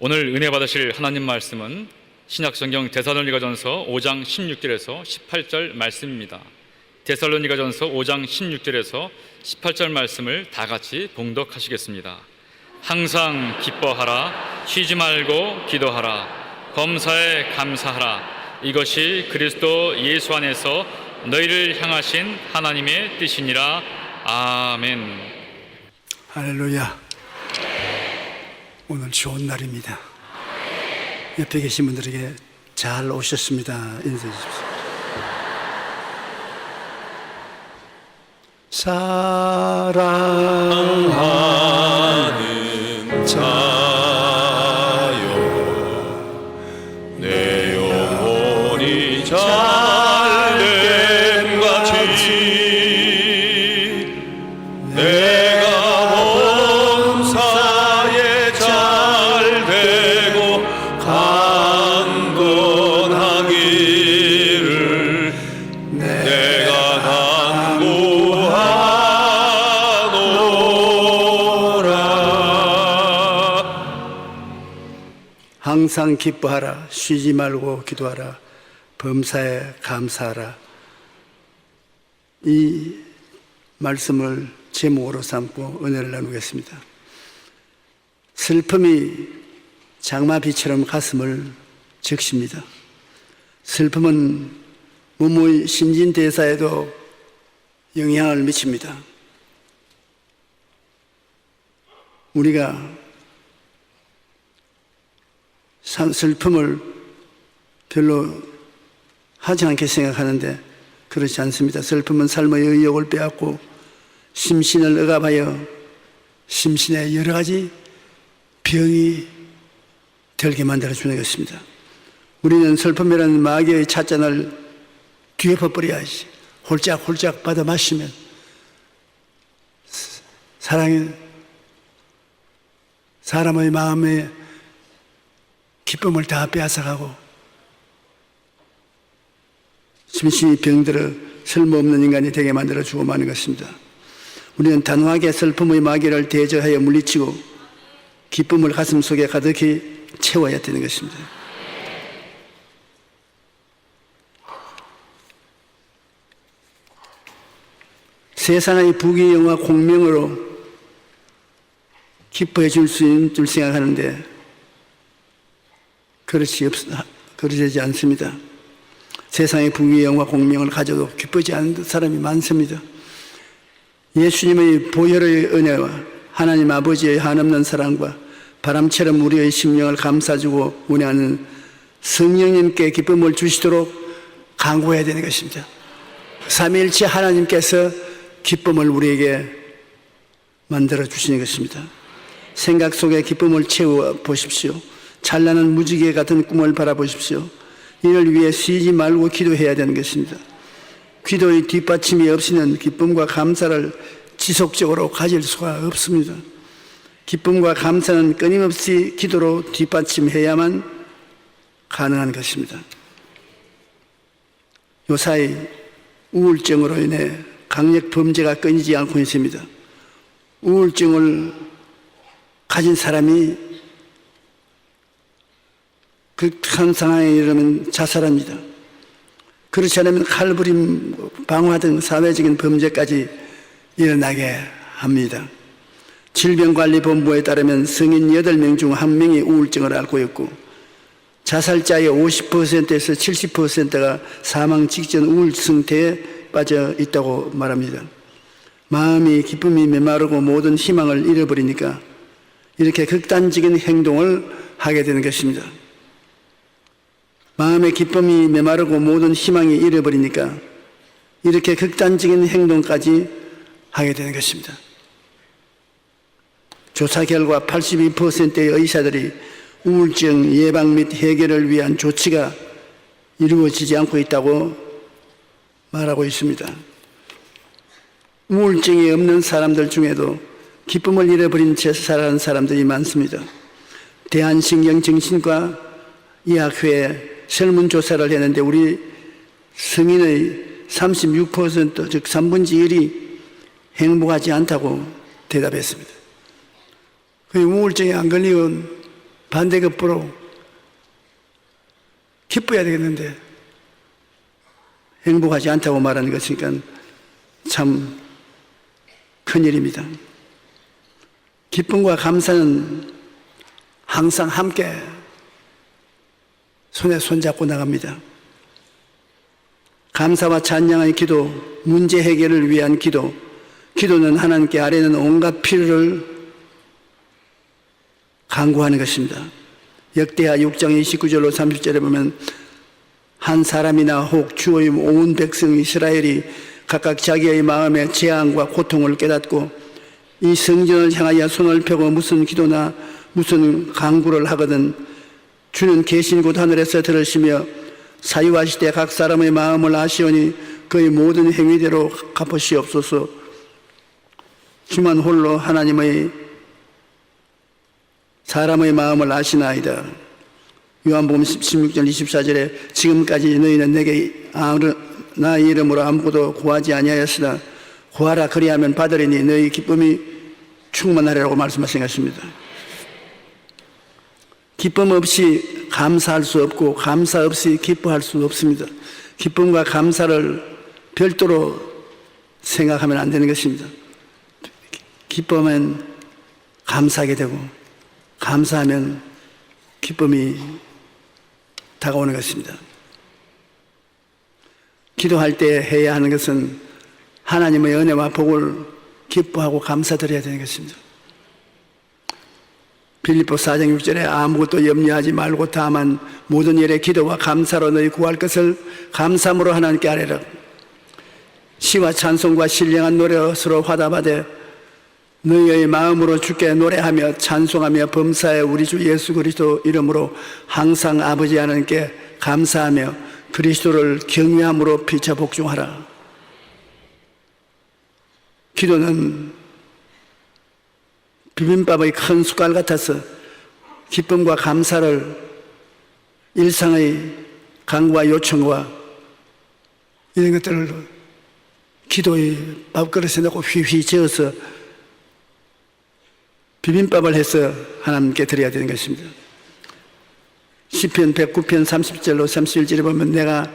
오늘 은혜 받으실 하나님 말씀은 신약성경 데살로니가전서 5장 16절에서 18절 말씀입니다. 데살로니가전서 5장 16절에서 18절 말씀을 다 같이 봉독하시겠습니다. 항상 기뻐하라, 쉬지 말고 기도하라, 범사에 감사하라. 이것이 그리스도 예수 안에서 너희를 향하신 하나님의 뜻이니라. 아멘. 할렐루야. 오늘 좋은 날입니다. 옆에 계신 분들에게 잘 오셨습니다 인사해 주십시오. 사랑하는 자여, 내 영혼이 잘됨 같이 내가 범사에 잘되고 강건하기를 내가 간구하노라. 항상 기뻐하라, 쉬지 말고 기도하라, 범사에 감사하라. 이 말씀을 제목으로 삼고 은혜를 나누겠습니다. 슬픔이 장마비처럼 가슴을 적십니다. 슬픔은 몸의 신진대사에도 영향을 미칩니다. 우리가 슬픔을 별로 하지 않게 생각하는데 그렇지 않습니다. 슬픔은 삶의 의욕을 빼앗고 심신을 억압하여 심신에 여러 가지 병이 들게 만들어주는 것입니다. 우리는 슬픔이라는 마귀의 찻잔을 뒤엎어버려야지. 홀짝홀짝 받아 마시면 사람의 마음에 기쁨을 다 빼앗아가고 심신이 병들어 쓸모없는 인간이 되게 만들어주고 마는 것입니다. 우리는 단호하게 슬픔의 마귀를 대적하여 물리치고 기쁨을 가슴 속에 가득히 채워야 되는 것입니다. 세상의 부귀영화 공명으로 기뻐해 줄 수 있는 줄 생각하는데 그러지 않습니다. 세상의 부귀영화 공명을 가져도 기쁘지 않은 사람이 많습니다. 예수님의 보혈의 은혜와 하나님 아버지의 한없는 사랑과 바람처럼 우리의 심령을 감싸주고 운행하는 성령님께 기쁨을 주시도록 간구해야 되는 것입니다. 삼위일체 하나님께서 기쁨을 우리에게 만들어 주시는 것입니다. 생각 속에 기쁨을 채워 보십시오. 찬란한 무지개 같은 꿈을 바라보십시오. 이를 위해 쉬지 말고 기도해야 되는 것입니다. 기도의 뒷받침이 없이는 기쁨과 감사를 지속적으로 가질 수가 없습니다. 기쁨과 감사는 끊임없이 기도로 뒷받침해야만 가능한 것입니다. 요사이 우울증으로 인해 강력 범죄가 끊이지 않고 있습니다. 우울증을 가진 사람이 극한 상황에 이르면 자살합니다. 그렇지 않으면 칼부림, 방화 등 사회적인 범죄까지 일어나게 합니다. 질병관리본부에 따르면 성인 8명 중 1명이 우울증을 앓고 있고 자살자의 50%에서 70%가 사망 직전 우울 상태에 빠져 있다고 말합니다. 마음이 기쁨이 메마르고 모든 희망을 잃어버리니까 이렇게 극단적인 행동을 하게 되는 것입니다. 마음의 기쁨이 메마르고 모든 희망이 잃어버리니까 이렇게 극단적인 행동까지 하게 되는 것입니다. 조사 결과 82%의 의사들이 우울증 예방 및 해결을 위한 조치가 이루어지지 않고 있다고 말하고 있습니다. 우울증이 없는 사람들 중에도 기쁨을 잃어버린 채 살아가는 사람들이 많습니다. 대한신경정신과 의학회에 설문조사를 했는데 우리 성인의 36%, 즉 3분의 1이 행복하지 않다고 대답했습니다. 우울증에 안 걸리면 반대급부로 기뻐야 되겠는데 행복하지 않다고 말하는 것이니까 참 큰일입니다. 기쁨과 감사는 항상 함께 손에 손잡고 나갑니다. 감사와 찬양의 기도, 문제 해결을 위한 기도, 기도는 하나님께 아뢰는 온갖 필요를 간구하는 것입니다. 역대하 6장 29절로 30절에 보면 한 사람이나 혹 주의 온 백성 이스라엘이 각각 자기의 마음의 재앙과 고통을 깨닫고 이 성전을 향하여 손을 펴고 무슨 기도나 무슨 간구를 하거든 주는 계신 곳 하늘에서 들으시며 사유하시되 각 사람의 마음을 아시오니 그의 모든 행위대로 갚으시옵소서. 주만 홀로 하나님의 사람의 마음을 아시나이다. 요한복음 16절 24절에 지금까지 너희는 내게 나의 이름으로 아무것도 구하지 아니하였으나 구하라 그리하면 받으리니 너희 기쁨이 충만하리라고 말씀하신 것입니다. 기쁨 없이 감사할 수 없고 감사 없이 기뻐할 수 없습니다. 기쁨과 감사를 별도로 생각하면 안 되는 것입니다. 기뻐하면 감사하게 되고 감사하면 기쁨이 다가오는 것입니다. 기도할 때 해야 하는 것은 하나님의 은혜와 복을 기뻐하고 감사드려야 되는 것입니다. 빌립보 4장 6절에 아무것도 염려하지 말고 다만 모든 일에 기도와 감사로 너희 구할 것을 감사함으로 하나님께 아뢰라. 시와 찬송과 신령한 노래로 화답하되 너희의 마음으로 주께 노래하며 찬송하며 범사에 우리 주 예수 그리스도 이름으로 항상 아버지 하나님께 감사하며 그리스도를 경외함으로 피차 복종하라. 기도는 비빔밥의 큰 숟갈 같아서 기쁨과 감사를 일상의 간구와 요청과 이런 것들을 기도의 밥그릇에 넣고 휘휘 저어서 비빔밥을 해서 하나님께 드려야 되는 것입니다. 시편 109편 30절로 31절에 보면 내가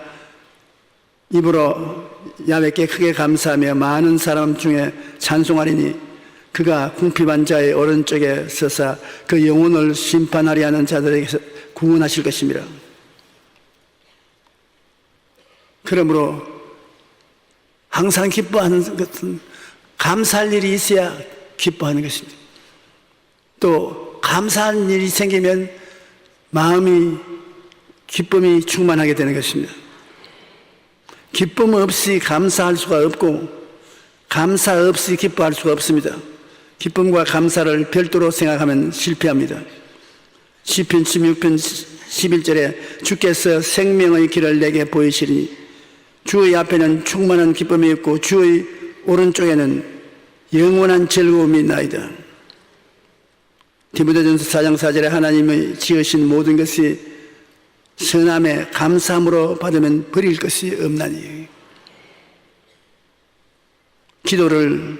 입으로 야훼께 크게 감사하며 많은 사람 중에 찬송하리니 그가 궁핍한 자의 오른쪽에 서사 그 영혼을 심판하려 하는 자들에게서 구원하실 것입니다. 그러므로 항상 기뻐하는 것은 감사할 일이 있어야 기뻐하는 것입니다. 또 감사한 일이 생기면 마음이 기쁨이 충만하게 되는 것입니다. 기쁨 없이 감사할 수가 없고 감사 없이 기뻐할 수가 없습니다. 기쁨과 감사를 별도로 생각하면 실패합니다. 시편 16편 11절에 주께서 생명의 길을 내게 보이시리니 주의 앞에는 충만한 기쁨이 있고 주의 오른쪽에는 영원한 즐거움이 있나이다. 디모데전서 4장 4절에 하나님의 지으신 모든 것이 선함에 감사함으로 받으면 버릴 것이 없나니. 기도를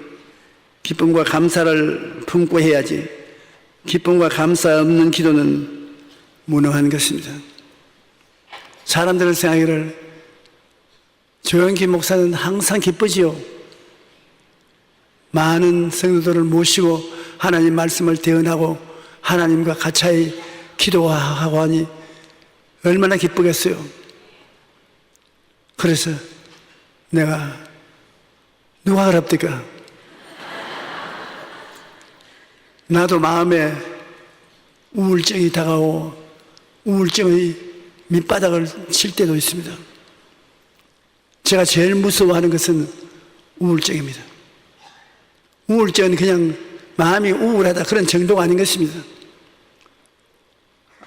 기쁨과 감사를 품고 해야지 기쁨과 감사 없는 기도는 무능한 것입니다. 사람들을 생각하기를 조영기 목사는 항상 기쁘지요. 많은 성도들을 모시고 하나님 말씀을 대언하고 하나님과 같이 기도하고 하니 얼마나 기쁘겠어요. 그래서 내가 누가 그럽니까? 나도 마음에 우울증이 다가오고 우울증의 밑바닥을 칠 때도 있습니다. 제가 제일 무서워하는 것은 우울증입니다. 우울증은 그냥 마음이 우울하다 그런 정도가 아닌 것입니다.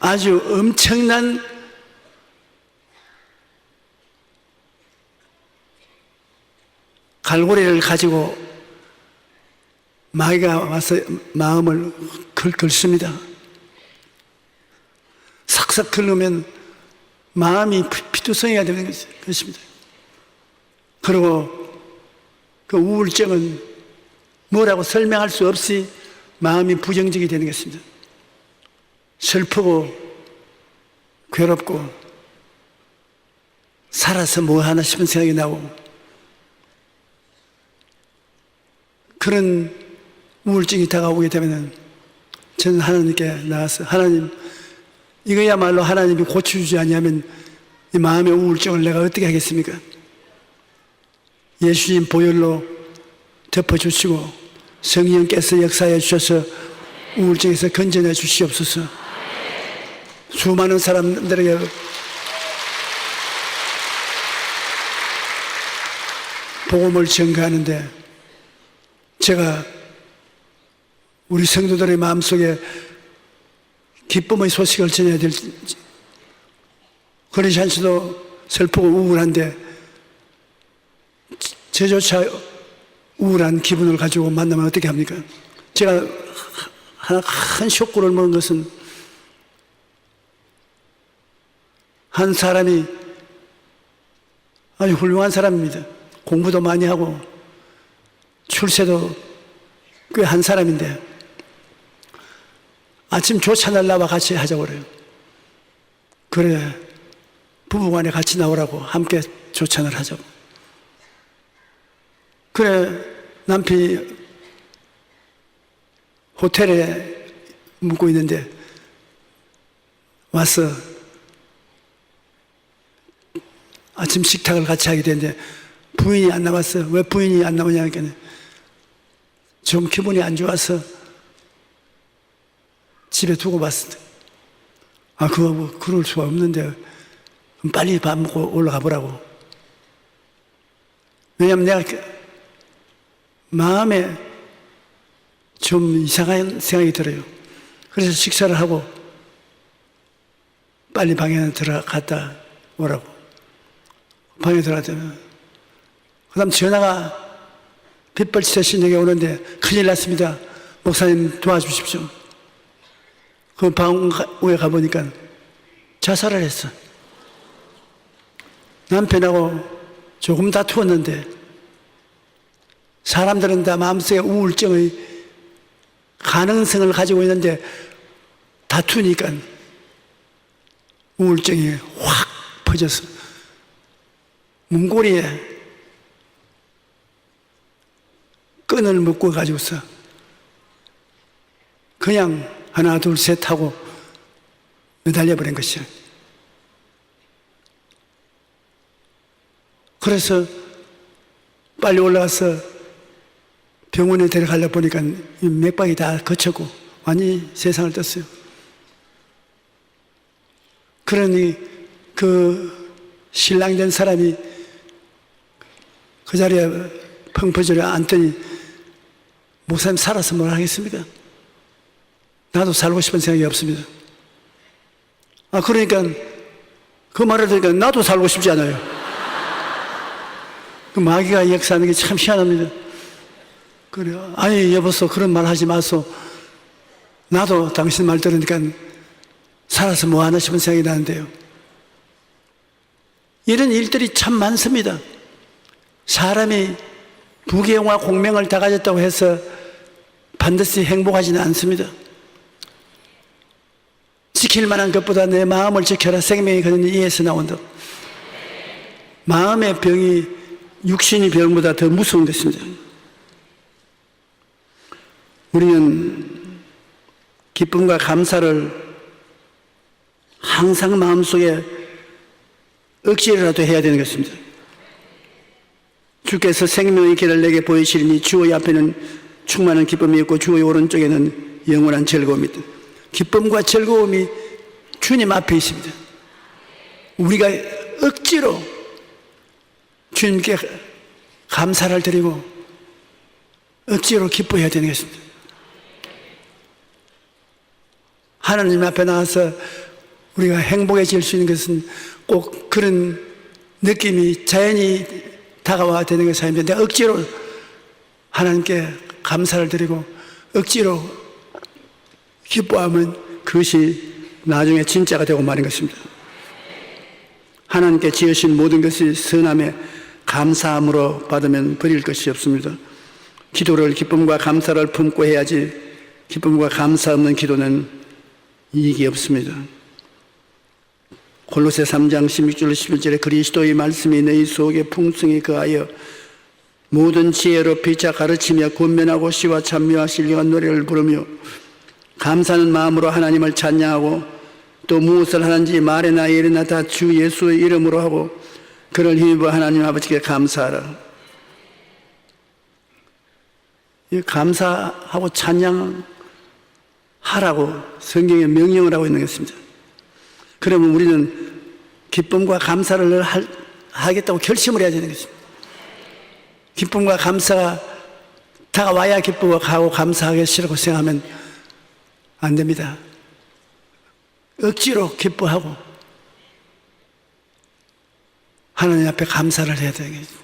아주 엄청난 갈고리를 가지고 마귀가 와서 마음을 긁습니다. 삭삭 긁으면 마음이 피투성이가 되는 것입니다. 그리고 그 우울증은 뭐라고 설명할 수 없이 마음이 부정적이 되는 것입니다. 슬프고 괴롭고 살아서 뭐 하나 싶은 생각이 나고 그런 우울증이 다가오게 되면 저는 하나님께 나가서 하나님 이거야말로 하나님이 고쳐주지 아니하면 이 마음의 우울증을 내가 어떻게 하겠습니까? 예수님 보혈로 덮어주시고 성령께서 역사해 주셔서 우울증에서 건져내 주시옵소서. 수많은 사람들에게 복음을 전가하는데 제가 우리 성도들의 마음속에 기쁨의 소식을 전해야 될지 그렇지 않지도 슬프고 우울한데 저조차 우울한 기분을 가지고 만나면 어떻게 합니까? 제가 하나 큰 쇼크를 먹은 것은 한 사람이 아주 훌륭한 사람입니다. 공부도 많이 하고 출세도 꽤 한 사람인데 아침 조찬을 나와 같이 하자고 그래요. 그래 부부간에 같이 나오라고 함께 조찬을 하자고. 그래 남편이 호텔에 묵고 있는데 와서 아침 식탁을 같이 하게 되는데 부인이 안 나왔어. 왜 부인이 안 나오냐니까 좀 기분이 안 좋아서 집에 두고 봤을 때 그거 뭐 그럴 수가 없는데 빨리 밥 먹고 올라가 보라고. 왜냐면 내가 마음에 좀 이상한 생각이 들어요. 그래서 식사를 하고 빨리 방에 들어갔다 오라고. 방에 들어갔더니 그 다음 전화가 빗발치듯이 내게 오는데 큰일 났습니다. 목사님 도와주십시오. 그 방에 가보니까 자살을 했어. 남편하고 조금 다투었는데 사람들은 다 마음속에 우울증의 가능성을 가지고 있는데 다투니까 우울증이 확 퍼져서 문고리에 끈을 묶어 가지고서 그냥 하나 둘 셋 하고 매달려 버린 것이야. 그래서 빨리 올라가서 병원에 데려가려 보니까 맥박이 다 거쳤고 완전히 세상을 떴어요. 그러니 그 신랑 된 사람이 그 자리에 펑퍼져려 앉더니 목사님 살아서 뭘 하겠습니까? 나도 살고 싶은 생각이 없습니다. 그러니까 그 말을 들으니까 나도 살고 싶지 않아요. 그 마귀가 역사하는 게 참 희한합니다. 그래요. 아니 여보소 그런 말 하지 마소. 나도 당신 말 들으니까 살아서 뭐 하나 싶은 생각이 나는데요. 이런 일들이 참 많습니다. 사람이 부귀영화 공명을 다 가졌다고 해서 반드시 행복하지는 않습니다. 지킬 만한 것보다 내 마음을 지켜라. 생명이 그는 이에서 나온다. 마음의 병이 육신의 병보다 더 무서운 것입니다. 우리는 기쁨과 감사를 항상 마음속에 억지로라도 해야 되는 것입니다. 주께서 생명의 길을 내게 보이시리니 주의 앞에는 충만한 기쁨이 있고 주의 오른쪽에는 영원한 즐거움이 있다. 기쁨과 즐거움이 주님 앞에 있습니다. 우리가 억지로 주님께 감사를 드리고 억지로 기뻐해야 되는 것입니다. 하나님 앞에 나와서 우리가 행복해질 수 있는 것은 꼭 그런 느낌이 자연히 다가와야 되는 것이 아닙니다. 내가 억지로 하나님께 감사를 드리고 억지로 기뻐하면 그것이 나중에 진짜가 되고 마는 것입니다. 하나님께 지으신 모든 것이 선함에 감사함으로 받으면 버릴 것이 없습니다. 기도를 기쁨과 감사를 품고 해야지 기쁨과 감사 없는 기도는 이익이 없습니다. 골로새 3장 16절 11절에 그리스도의 말씀이 너희 속에 풍성히 거하여 모든 지혜로 피차 가르치며 권면하고 시와 찬미와 신령한 노래를 부르며 감사하는 마음으로 하나님을 찬양하고 또 무엇을 하는지 말이나 일이나 다 주 예수의 이름으로 하고 그를 힘입어 하나님 아버지께 감사하라. 이 감사하고 찬양하라고 성경에 명령을 하고 있는 것입니다. 그러면 우리는 기쁨과 감사를 하겠다고 결심을 해야 되는 것입니다. 기쁨과 감사가 다가와야 기쁘고 감사하기 싫고 생각하면 안 됩니다. 억지로 기뻐하고 하나님 앞에 감사를 해야 되는 거죠.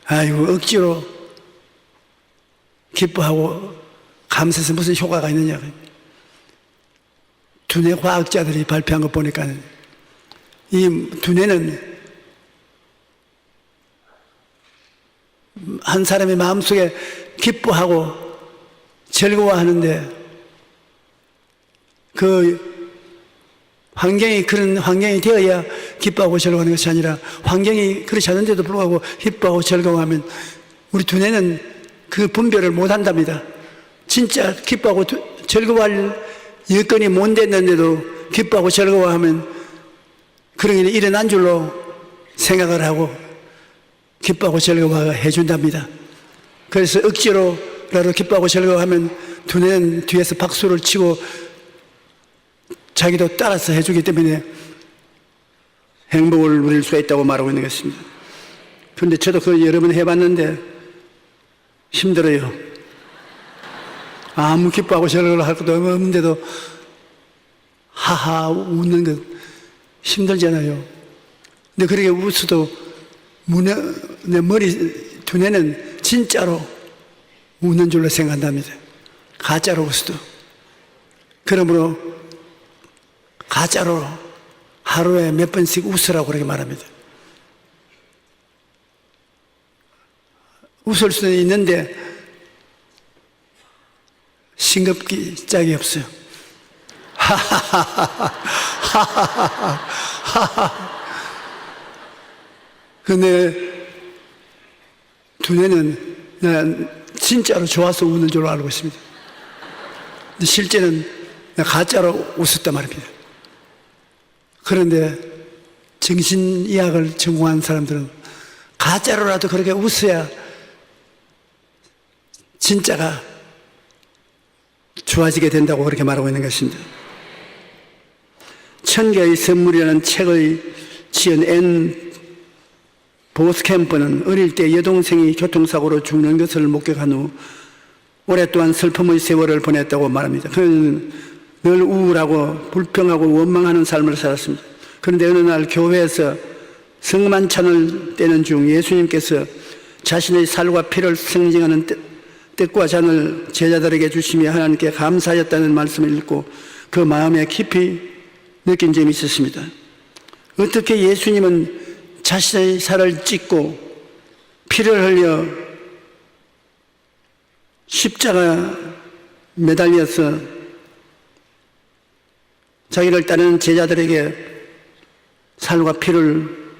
아이고, 억지로 기뻐하고 감사해서 무슨 효과가 있느냐. 두뇌 과학자들이 발표한 거 보니까 이 두뇌는 한 사람의 마음속에 기뻐하고 즐거워하는데 그 환경이 그런 환경이 되어야 기뻐하고 즐거워하는 것이 아니라 환경이 그렇지 않은데도 불구하고 기뻐하고 즐거워하면 우리 두뇌는 그 분별을 못 한답니다. 진짜 기뻐하고 즐거워할 여건이 못 됐는데도 기뻐하고 즐거워하면 그런 일이 일어난 줄로 생각을 하고 기뻐하고 즐거워해 준답니다. 그래서 억지로라도 기뻐하고 즐거워하면 두뇌는 뒤에서 박수를 치고 자기도 따라서 해주기 때문에 행복을 누릴 수가 있다고 말하고 있는 것입니다. 그런데 저도 그걸 여러 번 해봤는데 힘들어요. 아무 기뻐하고 즐거워할 것도 없는데도 하하 웃는 것 힘들잖아요. 근데 그렇게 웃어도 내 머리 두뇌는 진짜로 웃는 줄로 생각한답니다. 가짜로 웃어도. 그러므로 가짜로 하루에 몇 번씩 웃으라고 그렇게 말합니다. 웃을 수는 있는데 싱겁기 짝이 없어요. 근데 두뇌는 난 진짜로 좋아서 웃는 줄로 알고 있습니다. 근데 실제는 가짜로 웃었단 말입니다. 그런데 정신의학을 전공한 사람들은 가짜로라도 그렇게 웃어야 진짜가 좋아지게 된다고 그렇게 말하고 있는 것입니다. 천개의 선물이라는 책을 지은 앤 보스캠프는 어릴 때 여동생이 교통사고로 죽는 것을 목격한 후 오랫동안 슬픔의 세월을 보냈다고 말합니다. 그는 늘 우울하고 불평하고 원망하는 삶을 살았습니다. 그런데 어느 날 교회에서 성만찬을 떼는 중 예수님께서 자신의 살과 피를 상징하는 떡과 잔을 제자들에게 주시며 하나님께 감사하였다는 말씀을 읽고 그 마음에 깊이 느낀 점이 있었습니다. 어떻게 예수님은 자신의 살을 찢고 피를 흘려 십자가 매달려서 자기를 따르는 제자들에게 살과 피를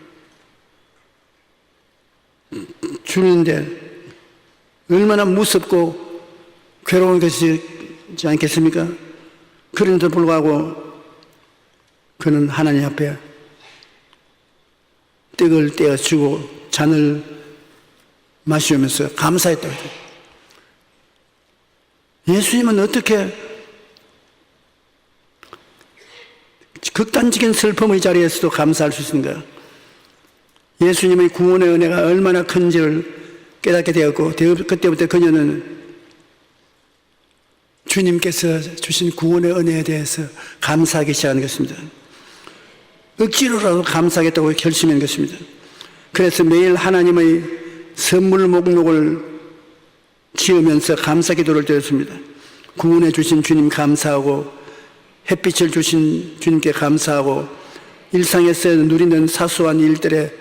주는데 얼마나 무섭고 괴로운 것이지 않겠습니까? 그런데도 불구하고 그는 하나님 앞에 떡을 떼어주고 잔을 마시면서 감사했다고 해요. 예수님은 어떻게 극단적인 슬픔의 자리에서도 감사할 수 있는가? 예수님의 구원의 은혜가 얼마나 큰지를 깨닫게 되었고 그때부터 그녀는 주님께서 주신 구원의 은혜에 대해서 감사하기 시작한 것입니다. 억지로라도 감사하겠다고 결심한 것입니다. 그래서 매일 하나님의 선물 목록을 지으면서 감사 기도를 드렸습니다. 구원해 주신 주님 감사하고 햇빛을 주신 주님께 감사하고 일상에서 누리는 사소한 일들에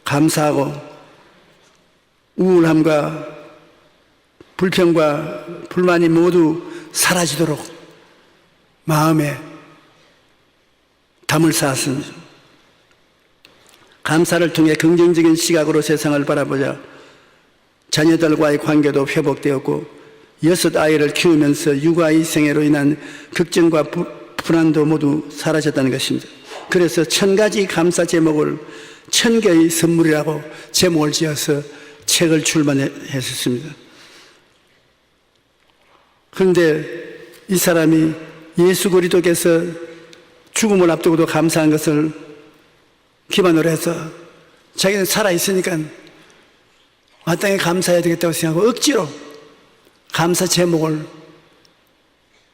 감사하고 우울함과 불평과 불만이 모두 사라지도록 마음에 담을 쌓았습니다. 감사를 통해 긍정적인 시각으로 세상을 바라보자 자녀들과의 관계도 회복되었고 6아이를 키우면서 육아의 생애로 인한 걱정과 불안도 모두 사라졌다는 것입니다. 그래서 1000가지 감사 제목을 1000개의 선물이라고 제목을 지어서 책을 출판했었습니다. 그런데 이 사람이 예수 그리스도께서 죽음을 앞두고도 감사한 것을 기반으로 해서 자기는 살아있으니까 마땅히 감사해야 되겠다고 생각하고 억지로 감사 제목을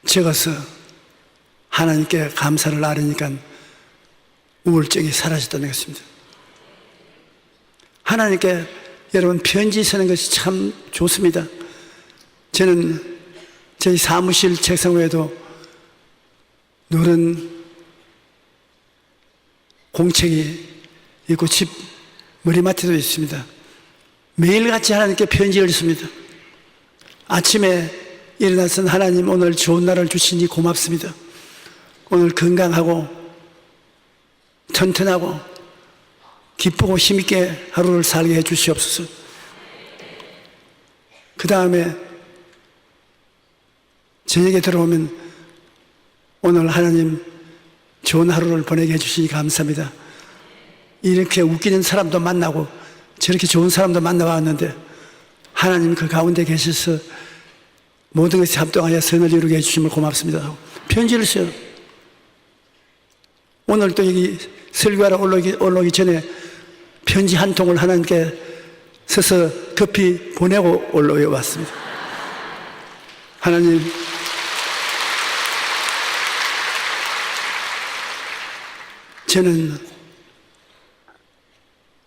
적어서 하나님께 감사를 나누니까 우울증이 사라졌다는 것입니다. 하나님께 여러분 편지 쓰는 것이 참 좋습니다. 저는 저희 사무실 책상 위에도 누런 공책이 있고 집 머리맡에도 있습니다. 매일같이 하나님께 편지를 씁니다. 아침에 일어나서 하나님 오늘 좋은 날을 주시니 고맙습니다. 오늘 건강하고 튼튼하고 기쁘고 힘있게 하루를 살게 해 주시옵소서. 그 다음에 저녁에 들어오면 오늘 하나님 좋은 하루를 보내게 해주시니 감사합니다. 이렇게 웃기는 사람도 만나고 저렇게 좋은 사람도 만나봤는데 하나님 그 가운데 계셔서 모든 것이 합동하여 선을 이루게 해주심을 고맙습니다. 편지를 써요. 오늘 또 여기 설교하러 올라오기 전에 편지 한 통을 하나님께 써서 급히 보내고 올라왔습니다. 하나님, 저는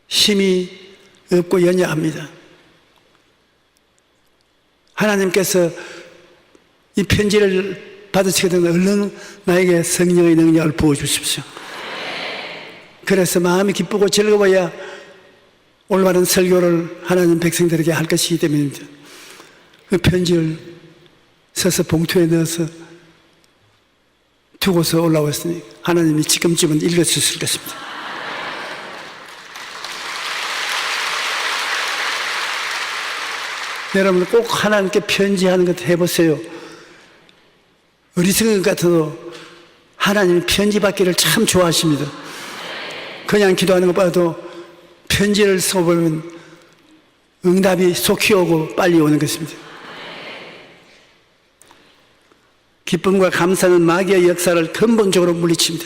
힘이 없고 연약합니다. 하나님께서 이 편지를 받으시거든 얼른 나에게 성령의 능력을 부어주십시오. 그래서 마음이 기쁘고 즐거워야 올바른 설교를 하나님 백성들에게 할 것이기 때문입니다. 그 편지를 써서 봉투에 넣어서 두고서 올라왔으니 하나님이 지금쯤은 읽어주실 것입니다. 여러분 꼭 하나님께 편지하는 것 해보세요. 어리석은 것 같아도 하나님이 편지 받기를 참 좋아하십니다. 그냥 기도하는 것보다도 편지를 써보면 응답이 속히 오고 빨리 오는 것입니다. 기쁨과 감사는 마귀의 역사를 근본적으로 물리칩니다.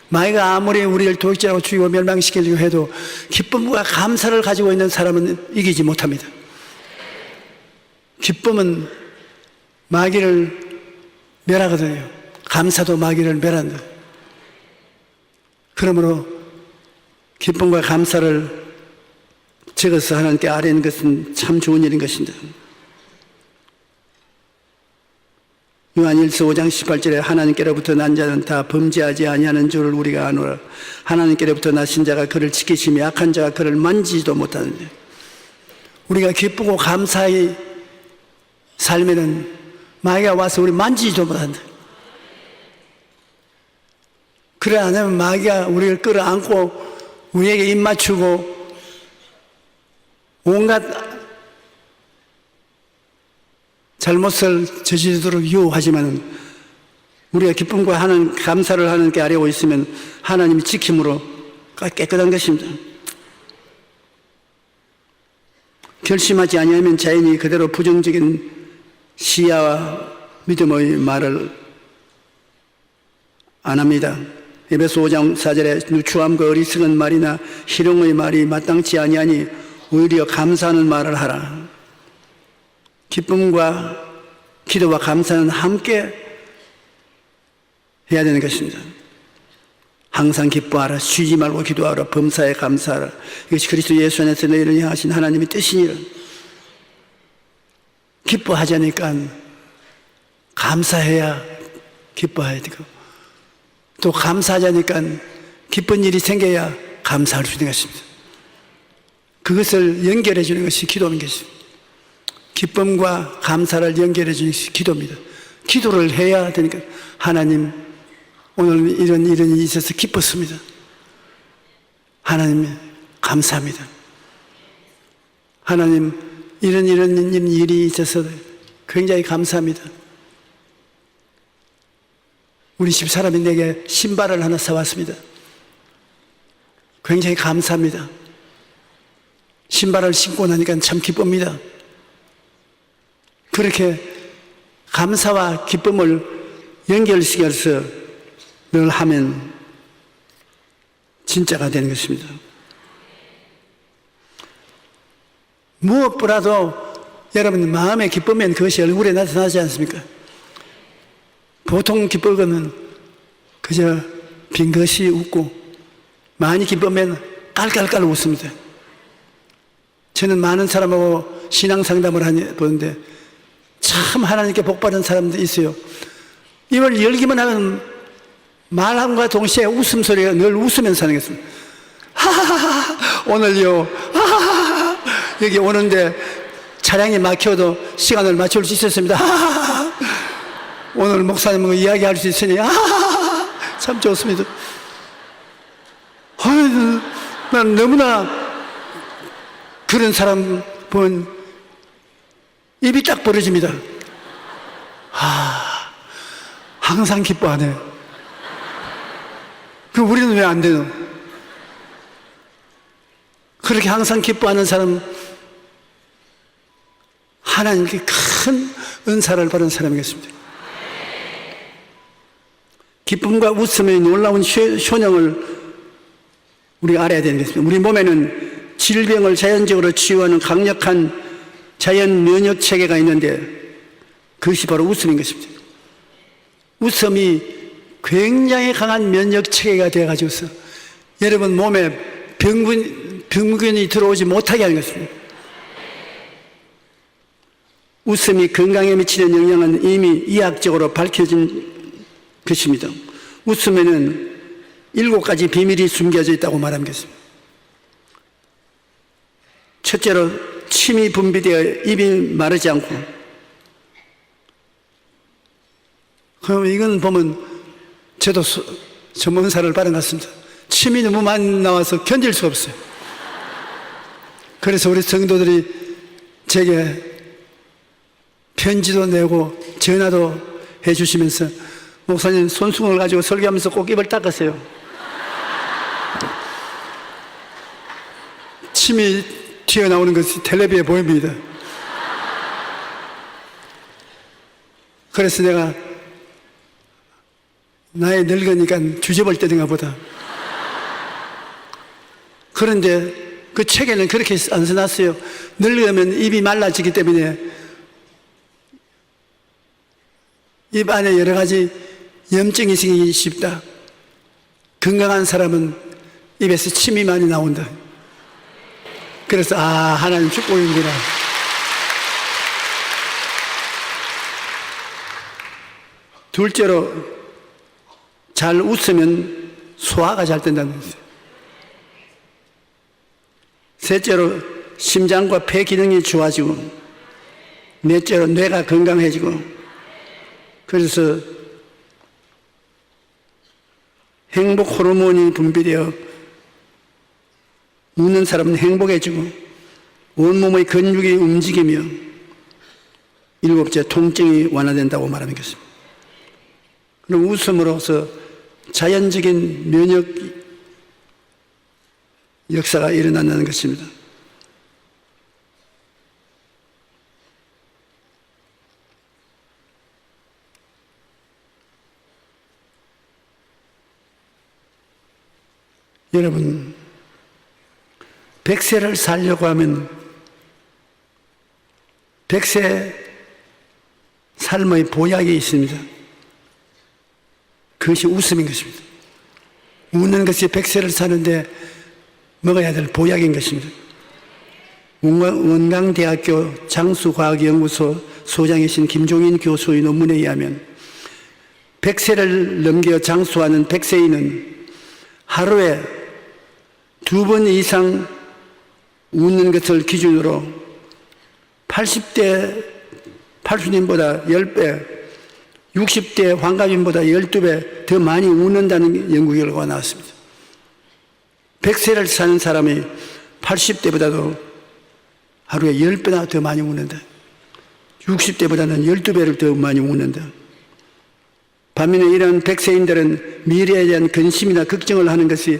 마귀가 아무리 우리를 도적질하고 죽이고 멸망시키려고 해도 기쁨과 감사를 가지고 있는 사람은 이기지 못합니다. 기쁨은 마귀를 멸하거든요. 감사도 마귀를 멸한다. 그러므로 기쁨과 감사를 적어서 하나님께 아뢰는 것은 참 좋은 일인 것입니다. 요한일서 5장 18절에 하나님께로부터 난 자는 다 범죄하지 아니하는 줄을 우리가 아노라. 하나님께로부터 나신 자가 그를 지키시며 악한 자가 그를 만지지도 못하는데, 우리가 기쁘고 감사히 살면은 마귀가 와서 우리 만지지도 못한다. 그래 안 하면 마귀가 우리를 끌어안고 우리에게 입 맞추고 온갖 잘못을 저지르도록 유혹하지만 우리가 기쁨과 하는 감사를 하나님께 아뢰고 있으면 하나님이 지킴으로 깨끗한 것입니다. 결심하지 아니하면 자연이 그대로 부정적인 시야와 믿음의 말을 안 합니다. 에베소 5장 4절에 누추함과 어리석은 말이나 희롱의 말이 마땅치 아니하니 오히려 감사하는 말을 하라. 기쁨과 기도와 감사는 함께 해야 되는 것입니다. 항상 기뻐하라. 쉬지 말고 기도하라. 범사에 감사하라. 이것이 그리스도 예수 안에서 너희를 향하신 하나님의 뜻이니라. 기뻐하자니까 감사해야 기뻐해야 되고, 또 감사하자니까 기쁜 일이 생겨야 감사할 수 있는 것입니다. 그것을 연결해 주는 것이 기도인 것입니다. 기쁨과 감사를 연결해 주는 것이 기도입니다. 기도를 해야 되니까 하나님 오늘 이런 일이 있어서 기뻤습니다. 하나님 감사합니다. 하나님 이런 일이 있어서 굉장히 감사합니다. 우리 집사람이 내게 신발을 하나 사왔습니다. 굉장히 감사합니다. 신발을 신고 나니까 참 기쁩니다. 그렇게 감사와 기쁨을 연결시켜서 늘 하면 진짜가 되는 것입니다. 무엇보다도 여러분 마음에 기쁘면 그것이 얼굴에 나타나지 않습니까? 보통 기쁘면 그저 빙긋이 웃고 많이 기쁘면 깔깔깔 웃습니다. 저는 많은 사람하고 신앙 상담을 보는데 참 하나님께 복받은 사람도 있어요. 입을 열기만 하면 말함과 동시에 웃음소리가 늘 웃으면서 하는 것입니다. 하하하 오늘요 하하하 여기 오는데 차량이 막혀도 시간을 맞출 수 있었습니다. 하하하 오늘 목사님과 이야기할 수 있으니 하하하 참 좋습니다. 난 너무나 그런 사람 보면 입이 딱 벌어집니다. 항상 기뻐하네. 그럼 우리는 왜 안 되노? 그렇게 항상 기뻐하는 사람, 하나님께 큰 은사를 받은 사람이겠습니다. 기쁨과 웃음의 놀라운 효능을 우리가 알아야 되는 것입니다. 우리 몸에는 질병을 자연적으로 치유하는 강력한 자연 면역 체계가 있는데 그것이 바로 웃음인 것입니다. 웃음이 굉장히 강한 면역 체계가 되어가지고서 여러분 몸에 병균이 들어오지 못하게 하는 것입니다. 웃음이 건강에 미치는 영향은 이미 의학적으로 밝혀진 것입니다. 웃음에는 7가지 비밀이 숨겨져 있다고 말하는 것입니다. 첫째로 침이 분비되어 입이 마르지 않고, 그럼 이건 보면 저도 전문사를 받은 것 같습니다. 침이 너무 많이 나와서 견딜 수가 없어요. 그래서 우리 성도들이 제게 편지도 내고 전화도 해주시면서 목사님 손수건을 가지고 설교하면서 꼭 입을 닦으세요. 침이 튀어나오는 것이 텔레비에 보입니다. 그래서 내가 나이 늙으니까 주접을 때든가 보다. 그런데 그 책에는 그렇게 안 써놨어요. 늙으면 입이 말라지기 때문에 입 안에 여러 가지 염증이 생기기 쉽다. 건강한 사람은 입에서 침이 많이 나온다. 그래서 하나님 축복이구나. 둘째로 잘 웃으면 소화가 잘 된다는 것이에요. 셋째로 심장과 폐 기능이 좋아지고, 넷째로 뇌가 건강해지고, 그래서 행복 호르몬이 분비되어 웃는 사람은 행복해지고 온몸의 근육이 움직이며, 7째 통증이 완화된다고 말하는 것입니다. 그럼 웃음으로써 자연적인 면역 역사가 일어난다는 것입니다. 여러분, 100세를 살려고 하면 100세 삶의 보약이 있습니다. 그것이 웃음인 것입니다. 웃는 것이 100세를 사는데 먹어야 될 보약인 것입니다. 원광대학교 장수과학연구소 소장이신 김종인 교수의 논문에 의하면 100세를 넘겨 장수하는 100세인은 하루에 2번 이상 웃는 것을 기준으로 80대 80년보다 10배 60대 환갑인보다 12배 더 많이 웃는다는 연구 결과가 나왔습니다. 100세를 사는 사람이 80대보다도 하루에 10배나 더 많이 웃는다. 60대보다는 12배를 더 많이 웃는다. 반면에 이런 100세인들은 미래에 대한 근심이나 걱정을 하는 것이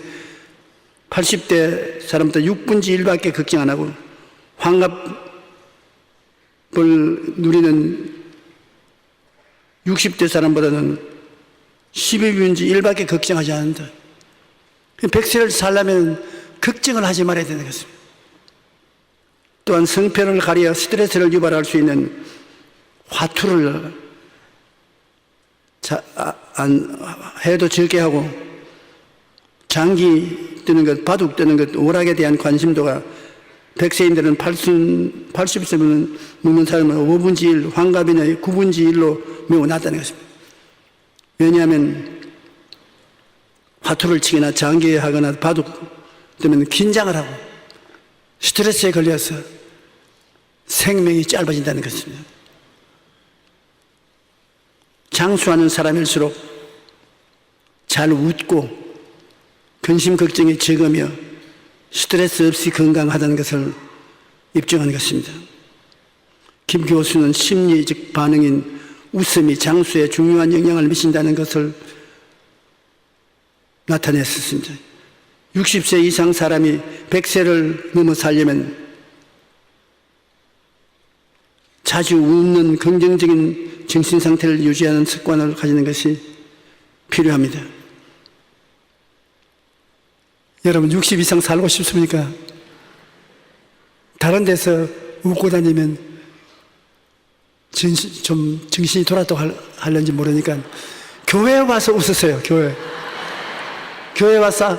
80대 사람보다 6분의 1밖에 걱정 안 하고 환갑을 누리는 60대 사람보다는 12분의 1밖에 걱정하지 않는다. 100세를 살려면 걱정을 하지 말아야 되는 것입니다. 또한 성편을 가려 스트레스를 유발할 수 있는 화투를 해도 적게 하고 장기 뜨는 것, 바둑 뜨는 것, 오락에 대한 관심도가 100세인들은 80세면 먹는 사람은 5분의 1, 환갑이나 9분의 1로 매우 낮다는 것입니다. 왜냐하면 화투를 치거나 장기하거나 바둑 뜨면 긴장을 하고 스트레스에 걸려서 생명이 짧아진다는 것입니다. 장수하는 사람일수록 잘 웃고 근심 걱정이 적으며 스트레스 없이 건강하다는 것을 입증한 것입니다. 김 교수는 심리적 반응인 웃음이 장수에 중요한 영향을 미친다는 것을 나타냈었습니다. 60세 이상 사람이 100세를 넘어 살려면 자주 웃는 긍정적인 정신 상태를 유지하는 습관을 가지는 것이 필요합니다. 여러분 60 이상 살고 싶습니까? 다른 데서 웃고 다니면 좀 정신이 돌았다고 하려는지 모르니까 교회에 와서 웃으세요. 교회에 와서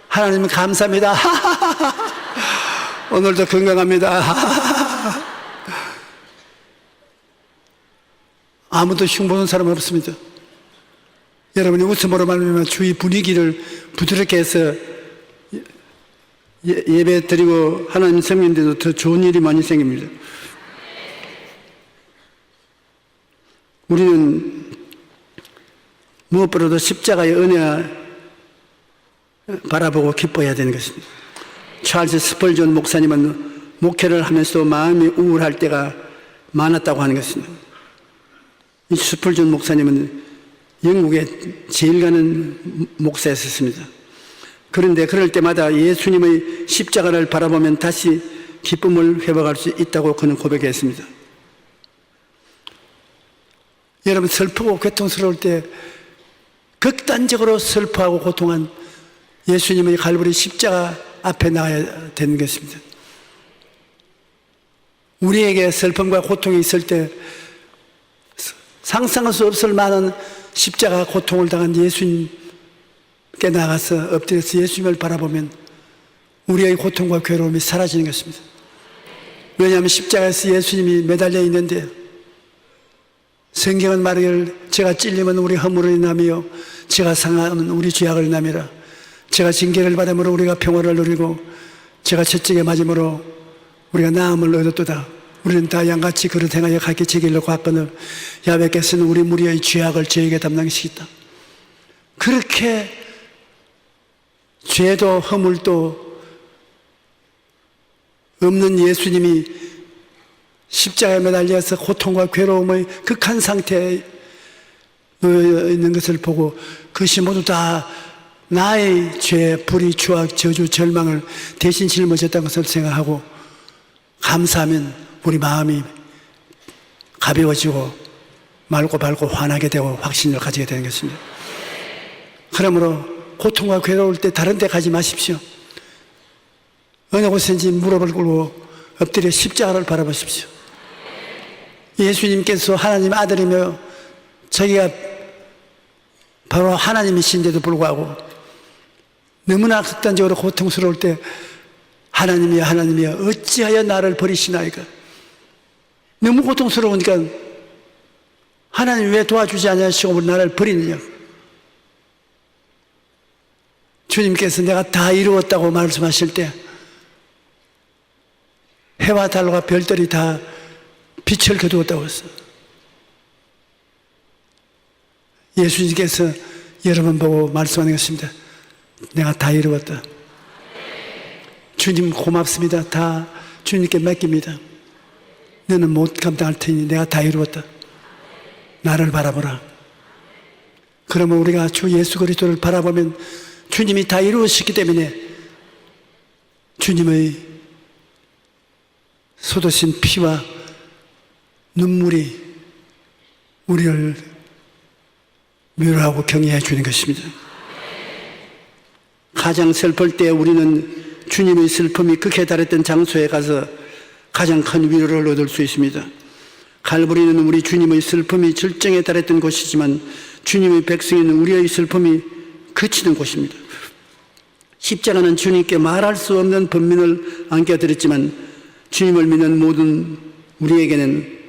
하나님 감사합니다. 오늘도 건강합니다. 아무도 흉보는 사람은 없습니다. 여러분이 웃음으로 말미암아 주위 분위기를 부드럽게 해서 예배 드리고 하나님 섬기는데도 더 좋은 일이 많이 생깁니다. 우리는 무엇보다도 십자가의 은혜를 바라보고 기뻐해야 되는 것입니다. 찰스 스펄전 목사님은 목회를 하면서도 마음이 우울할 때가 많았다고 하는 것입니다. 이 스펄전 목사님은 영국에 제일 가는 목사였습니다. 그런데 그럴 때마다 예수님의 십자가를 바라보면 다시 기쁨을 회복할 수 있다고 그는 고백했습니다. 여러분 슬프고 고통스러울 때 극단적으로 슬퍼하고 고통한 예수님의 갈보리 십자가 앞에 나가야 되는 것입니다. 우리에게 슬픔과 고통이 있을 때 상상할 수 없을 만한 십자가 고통을 당한 예수님께 나가서 엎드려서 예수님을 바라보면 우리의 고통과 괴로움이 사라지는 것입니다. 왜냐하면 십자가에서 예수님이 매달려 있는데 성경은 말하기를 제가 찔리면 우리 허물을 인하며 제가 상하면 우리 죄악을 인하미라. 제가 징계를 받음으로 우리가 평화를 누리고 제가 채찍에 맞음으로 우리가 나음을 얻었도다. 우리는 다 양같이 그릇 행하여 각기 제 길로 갔거늘 야훼께서는 우리 무리의 죄악을 저에게 담당시켰다. 그렇게 죄도 허물도 없는 예수님이 십자가에 매달려서 고통과 괴로움의 극한 상태에 놓여 있는 것을 보고 그것이 모두 다 나의 죄, 불의, 추악, 저주, 절망을 대신 짊어졌다는 것을 생각하고 감사하면 우리 마음이 가벼워지고 맑고 밝고 환하게 되고 확신을 가지게 되는 것입니다. 그러므로 고통과 괴로울 때 다른 데 가지 마십시오. 어느 곳인지 무릎을 꿇고 엎드려 십자가를 바라보십시오. 예수님께서 하나님 아들이며 자기가 바로 하나님이신데도 불구하고 너무나 극단적으로 고통스러울 때 하나님이여 하나님이여 어찌하여 나를 버리시나이까. 너무 고통스러우니까 하나님 왜 도와주지 않으시고 나를 버리느냐. 주님께서 내가 다 이루었다고 말씀하실 때 해와 달과 별들이 다 빛을 거두었다고 했어요. 예수님께서 여러분 보고 말씀하는 것입니다. 내가 다 이루었다. 주님 고맙습니다. 다 주님께 맡깁니다. 너는 못 감당할 테니 내가 다 이루었다. 나를 바라보라. 그러면 우리가 주 예수 그리스도를 바라보면 주님이 다 이루었기 때문에 주님의 쏟으신 피와 눈물이 우리를 위로하고 격려해 주는 것입니다. 가장 슬플 때 우리는 주님의 슬픔이 극에 달했던 장소에 가서 가장 큰 위로를 얻을 수 있습니다. 갈보리는 우리 주님의 슬픔이 절정에 달했던 곳이지만 주님의 백성에는 우리의 슬픔이 그치는 곳입니다. 십자가는 주님께 말할 수 없는 번민을 안겨드렸지만 주님을 믿는 모든 우리에게는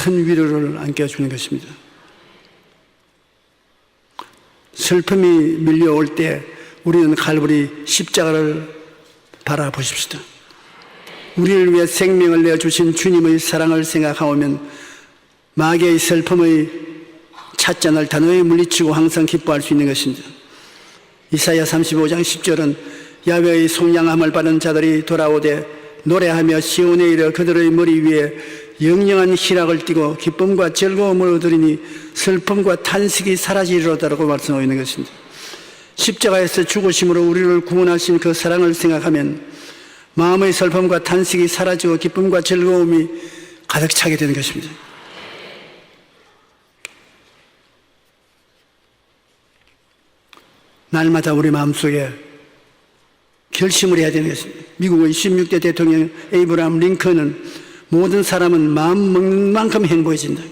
큰 위로를 안겨주는 것입니다. 슬픔이 밀려올 때 우리는 갈보리 십자가를 바라보십시다. 우리를 위해 생명을 내어주신 주님의 사랑을 생각하면 마귀의 슬픔의 찻잔을 단호히 물리치고 항상 기뻐할 수 있는 것입니다. 이사야 35장 10절은 야훼의 속량함을 받은 자들이 돌아오되 노래하며 시온에 이르러 그들의 머리 위에 영영한 희락을 띠고 기쁨과 즐거움을 얻으리니 슬픔과 탄식이 사라지리로다라고 말씀하고 있는 것입니다. 십자가에서 죽으심으로 우리를 구원하신 그 사랑을 생각하면 마음의 슬픔과 탄식이 사라지고 기쁨과 즐거움이 가득 차게 되는 것입니다. 날마다 우리 마음속에 결심을 해야 되는 것입니다. 미국의 16대 대통령 에이브라함 링컨은 모든 사람은 마음 먹는 만큼 행복해진다.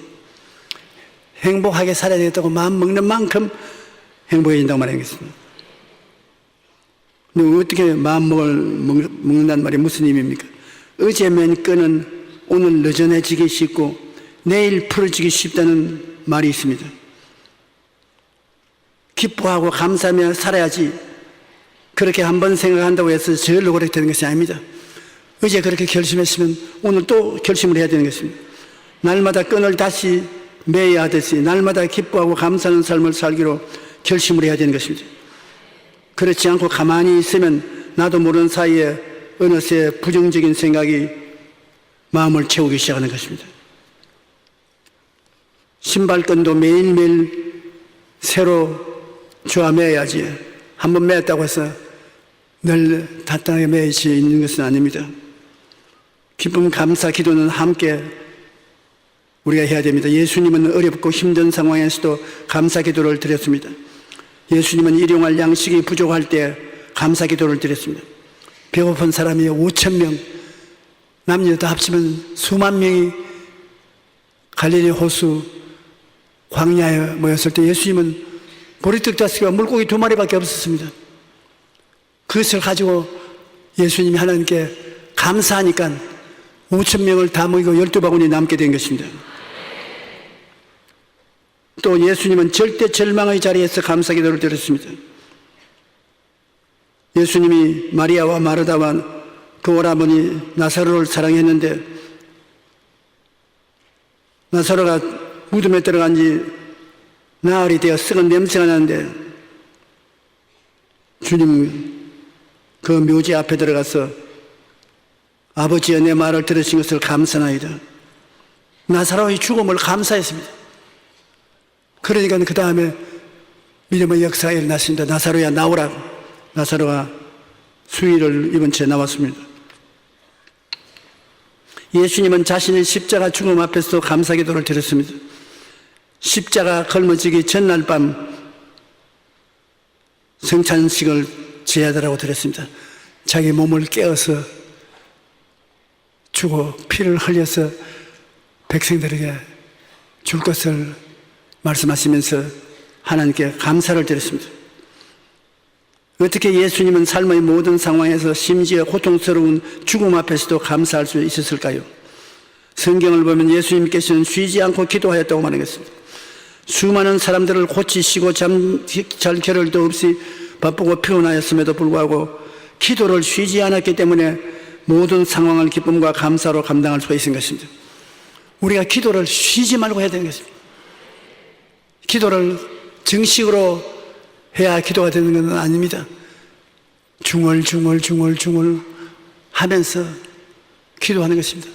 행복하게 살아야 되겠다고 마음 먹는 만큼 행복해진다고 말하는 것입니다. 근데 어떻게 마음 먹는다는 말이 무슨 의미입니까? 어제면 끈은 오늘 느슨해지기 쉽고 내일 풀어지기 쉽다는 말이 있습니다. 기뻐하고 감사하며 살아야지 그렇게 한번 생각한다고 해서 저절로 그렇게 되는 것이 아닙니다. 어제 그렇게 결심했으면 오늘 또 결심을 해야 되는 것입니다. 날마다 끈을 다시 매야 하듯이 날마다 기뻐하고 감사하는 삶을 살기로 결심을 해야 되는 것입니다. 그렇지 않고 가만히 있으면 나도 모르는 사이에 어느새 부정적인 생각이 마음을 채우기 시작하는 것입니다. 신발끈도 매일매일 새로 조아 매야지 한번 매었다고 해서 늘 단단하게 매이지 있는 것은 아닙니다. 기쁨 감사 기도는 함께 우리가 해야 됩니다. 예수님은 어렵고 힘든 상황에서도 감사 기도를 드렸습니다. 예수님은 일용할 양식이 부족할 때 감사 기도를 드렸습니다. 배고픈 사람이 5,000명, 남녀 다 합치면 수만 명이 갈릴리 호수 광야에 모였을 때 예수님은 보리떡 5개와 물고기 2마리밖에 없었습니다. 그것을 가지고 예수님이 하나님께 감사하니까 5,000명을 다 먹이고 12바구니 남게 된 것입니다. 또 예수님은 절대 절망의 자리에서 감사 기도를 드렸습니다. 예수님이 마리아와 마르다와 그 오라버니 나사로를 사랑했는데 나사로가 무덤에 들어간 지 나흘이 되어 썩은 냄새가 나는데 주님 그 묘지 앞에 들어가서 아버지여 내 말을 들으신 것을 감사나이다. 나사로의 죽음을 감사했습니다. 그러니까 그 다음에 믿음의 역사가 일어났습니다. 나사로야 나오라고. 나사로가 수의를 입은 채 나왔습니다. 예수님은 자신의 십자가 죽음 앞에서도 감사 기도를 드렸습니다. 십자가 걸머지기 전날 밤 성찬식을 제하더라고 드렸습니다. 자기 몸을 깨어서 주고 피를 흘려서 백성들에게 줄 것을 말씀하시면서 하나님께 감사를 드렸습니다. 어떻게 예수님은 삶의 모든 상황에서 심지어 고통스러운 죽음 앞에서도 감사할 수 있었을까요? 성경을 보면 예수님께서는 쉬지 않고 기도하였다고 말하겠습니다. 수많은 사람들을 고치시고 잠잘 겨를도 없이 바쁘고 피곤하였음에도 불구하고 기도를 쉬지 않았기 때문에 모든 상황을 기쁨과 감사로 감당할 수가 있는 것입니다. 우리가 기도를 쉬지 말고 해야 되는 것입니다. 기도를 정식으로 해야 기도가 되는 것은 아닙니다. 중얼중얼 하면서 기도하는 것입니다.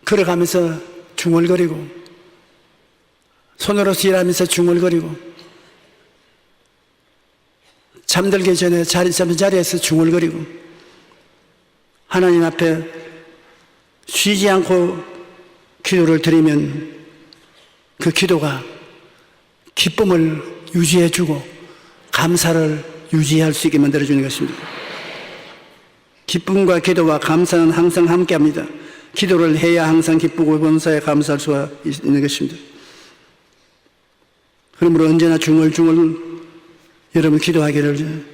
걸어가면서 중얼거리고, 손으로 일하면서 중얼거리고, 잠들기 전에 잠든 자리에서 중얼거리고, 하나님 앞에 쉬지 않고 기도를 드리면 그 기도가 기쁨을 유지해주고 감사를 유지할 수 있게 만들어주는 것입니다. 기쁨과 기도와 감사는 항상 함께합니다. 기도를 해야 항상 기쁘고 범사에 감사할 수가 있는 것입니다. 그러므로 언제나 중얼중얼 여러분 기도하기를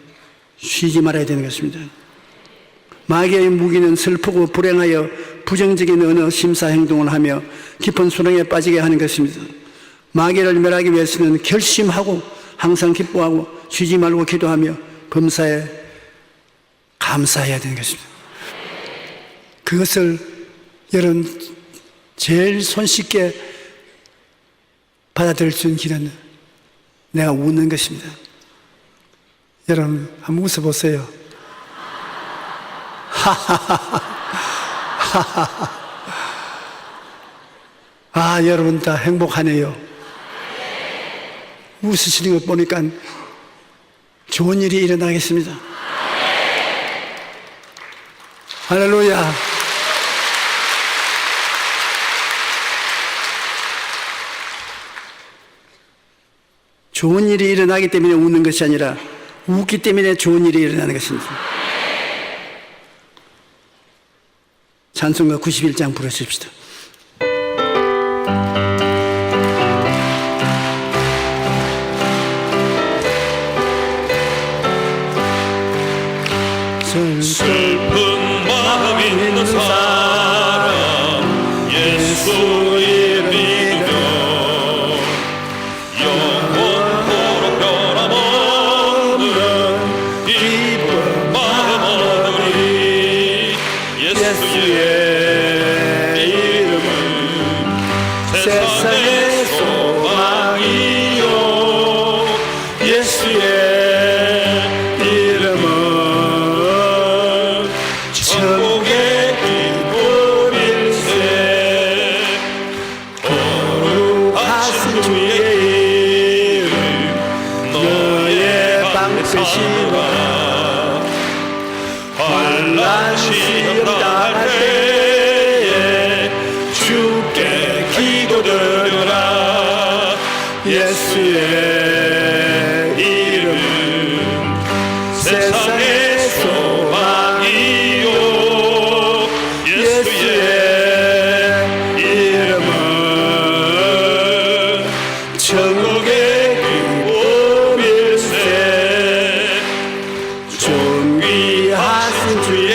쉬지 말아야 되는 것입니다. 마귀의 무기는 슬프고 불행하여 부정적인 언어 심사 행동을 하며 깊은 수렁에 빠지게 하는 것입니다. 마귀를 멸하기 위해서는 결심하고 항상 기뻐하고 쉬지 말고 기도하며 범사에 감사해야 되는 것입니다. 그것을 여러분 제일 손쉽게 받아들일 수 있는 길은 내가 웃는 것입니다. 여러분 한번 웃어보세요. 아, 여러분 다 행복하네요. 웃으시는 것 보니까 좋은 일이 일어나겠습니다. 할렐루야. 좋은 일이 일어나기 때문에 웃는 것이 아니라 웃기 때문에 좋은 일이 일어나는 것입니다. 찬송가 91장 부르십시다. 슬픈 마음 있는 사람 예수 믿으며 영원토록 변함없는 기쁜 마음 얻으리. 예수의 이름은 세상의 소망이요. 예수의 이름은 천국의 기쁨일세. 거룩하신 주의 이름 너의 방패시라. 환난 시험 당할 때에 주께 기도드려라. 예수의 이름 세상의 소망이요. 예수의 이름은 천국의 기쁨일세. 존귀하신 주의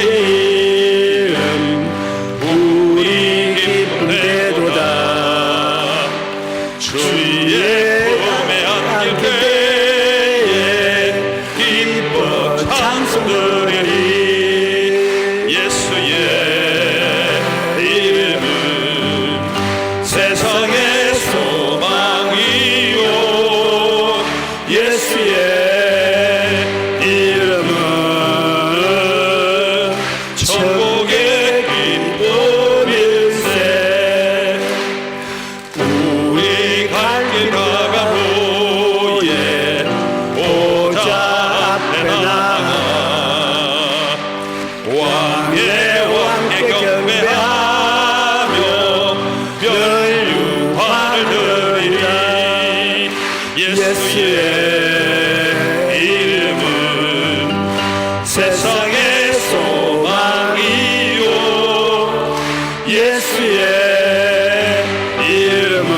이름 우리 기쁨 되도다. 주의 품에 안길 때에 기뻐 찬송드리리. 예수의 이름은 세상의 소망이요. 예수의 이름은 천국의 기쁨일세. 우리 갈 길 가가로에 보좌 앞에 나가 왕의 왕께 경배하며 멸류관을 드리리. 예수의 이름은 세상의 소망이요. 예수의 이름은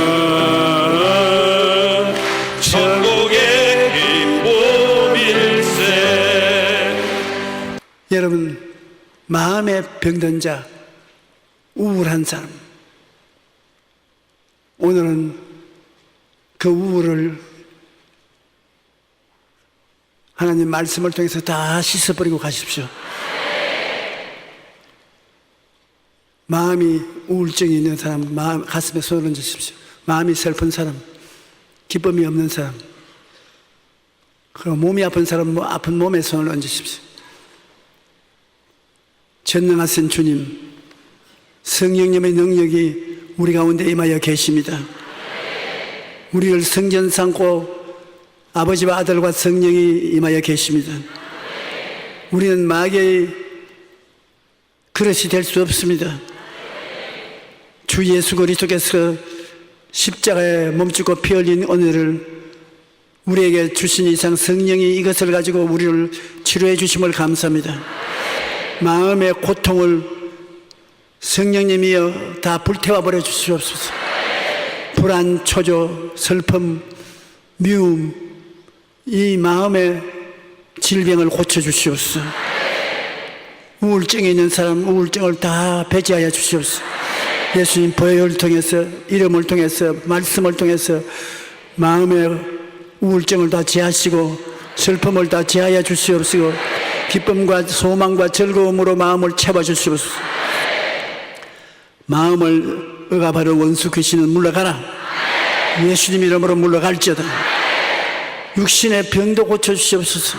천국의 기쁨일세. 여러분 마음에 병든 자, 우울한 사람, 오늘은 그 우울을 하나님 말씀을 통해서 다 씻어버리고 가십시오. 마음이 우울증이 있는 사람 가슴에 손을 얹으십시오. 마음이 슬픈 사람 기쁨이 없는 사람, 그리고 몸이 아픈 사람, 아픈 몸에 손을 얹으십시오. 전능하신 주님, 성령님의 능력이 우리 가운데 임하여 계십니다. 우리를 성전 삼고 아버지와 아들과 성령이 임하여 계십니다. 우리는 마귀의 그릇이 될 수 없습니다. 주 예수 그리스도께서 십자가에 몸주고 피 흘린 오늘을 우리에게 주신 이상 성령이 이것을 가지고 우리를 치료해 주심을 감사합니다. 마음의 고통을 성령님이여 다 불태워 버려 주시옵소서. 불안, 초조, 슬픔, 미움, 이 마음의 질병을 고쳐 주시옵소서. 우울증이 있는 사람 우울증을 다 배제하여 주시옵소서. 예수님 보혈을 통해서, 이름을 통해서, 말씀을 통해서 마음의 우울증을 다 제하시고 슬픔을 다 제하여 주시옵시고 기쁨과 소망과 즐거움으로 마음을 채워 주시옵소서. 마음을 억압하는 원수 귀신은 물러가라. 예수님 이름으로 물러갈지어다. 육신의 병도 고쳐주시옵소서.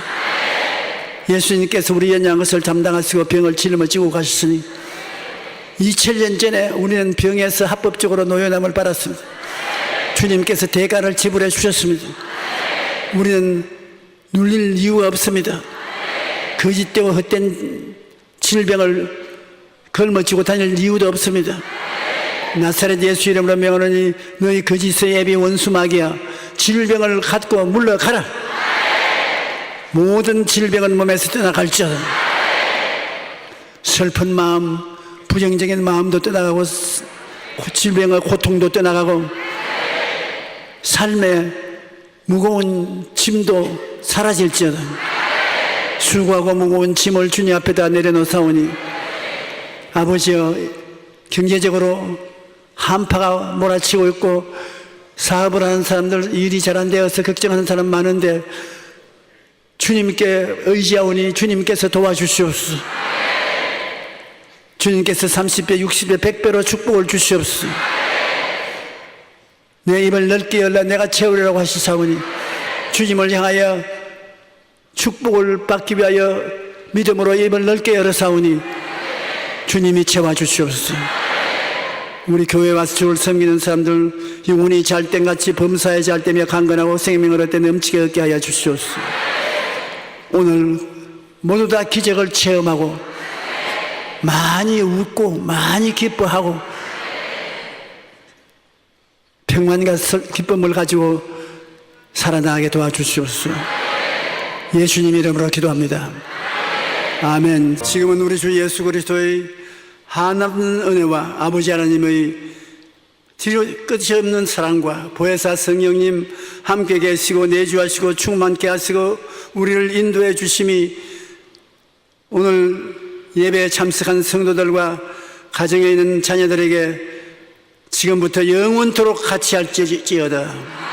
예수님께서 우리 연약한 것을 담당하시고 병을 짊어지고 가셨으니 2000년 전에 우리는 병에서 합법적으로 노연함을 받았습니다. 주님께서 대가를 지불해 주셨습니다. 우리는 눌릴 이유가 없습니다. 거짓되고 헛된 질병을 걸머쥐고 다닐 이유도 없습니다. 나사렛 예수 이름으로 명하노니 너희 거짓의 애비 원수 마귀야, 질병을 갖고 물러가라. 모든 질병은 몸에서 떠나갈지어다. 슬픈 마음, 부정적인 마음도 떠나가고 질병의 고통도 떠나가고 삶의 무거운 짐도 사라질지어다. 수고하고 무거운 짐을 주님 앞에다 내려놓사오니 아버지여, 경제적으로 한파가 몰아치고 있고 사업을 하는 사람들 일이 잘 안 되어서 걱정하는 사람 많은데 주님께 의지하오니 주님께서 도와주시옵소서. 주님께서 30배, 60배, 100배로 축복을 주시옵소서. 내 입을 넓게 열라 내가 채우리라고 하시사오니 주님을 향하여 축복을 받기 위하여 믿음으로 입을 넓게 열어사오니 주님이 채워주시옵소서. 우리 교회에 와서 주를 섬기는 사람들 영혼이 잘됨같이 범사에 잘되며 강건하고 생명을 얻되 넘치게 얻게 하여 주시옵소서. 오늘 모두 다 기적을 체험하고 많이 웃고 많이 기뻐하고 평안과 기쁨을 가지고 살아나가게 도와주시옵소서. 예수님 이름으로 기도합니다. 아멘. 지금은 우리 주 예수 그리스도의 한없는 은혜와 아버지 하나님의 뒤로 끝이 없는 사랑과 보혜사 성령님 함께 계시고 내주하시고 충만케 하시고 우리를 인도해 주심이 오늘 예배에 참석한 성도들과 가정에 있는 자녀들에게 지금부터 영원토록 같이 할지어다.